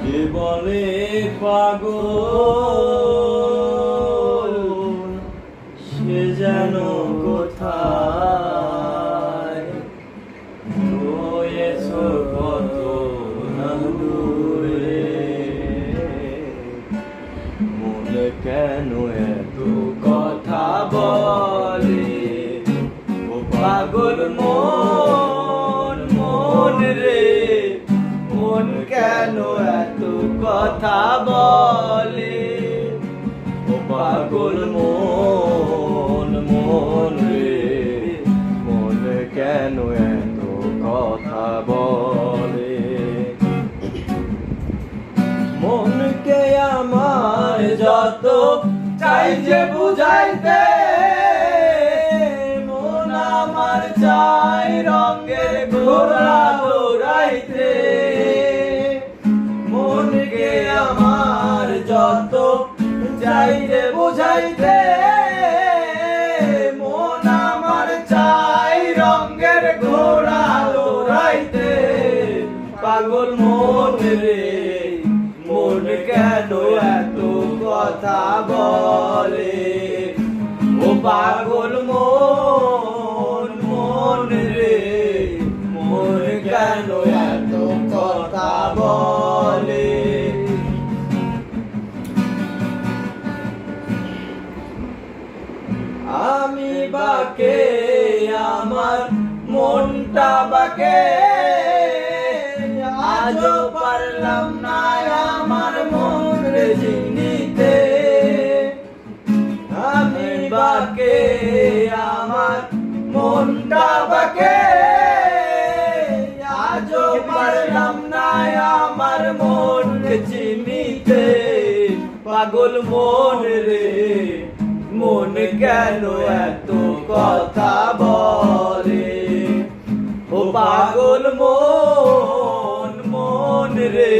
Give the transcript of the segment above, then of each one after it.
কে বলে পাগল সে যেন কোথায় রয়েছ কত না দূরে মনে কেন এত কথা বলে ও পাগল মন মন রে মন কেন এত কথা বলে ও পাগল মন মন রে মন কেন এত কথা বলে মনকে আমার যত চাই যে বুঝাইতে মন আমার চাই রঙের ঘোড়া দৌড়াইতে মনকে আমার যত চাই যে বুঝাইতে মন আমার চাই রঙের ঘোড়া দৌড়াইতে পাগল মন রে মন কেন এত কথা বলে ও পাগল মন মন রে মন কেন এত কথা বলে আমি বাকে আমার মনটা বাকে আজও পারলাম না আমার মন রে চিনিতে আমি বাকে আমার মনটা বাকে আজও পারলাম না আমার মন রে চিনিতে পাগল মন রে মন কেন এত কথা বলে ও পাগল মন মন রে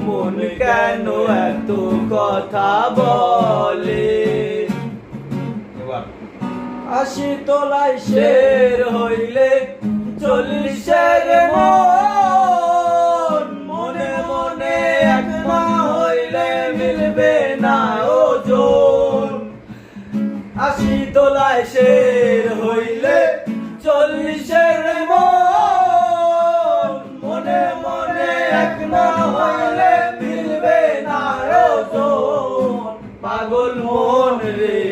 মন কেন এত কথা বলে 80 তলায় শের হইলে 40 মন মনে মনে এক না হইলে মিলবে না ওজন 80 তলায় শের হইলে 40 মন মনে মনে এক না হইলে মিলবে না ওজন পাগল মন রে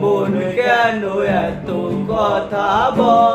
মন কেন এত কথা বলে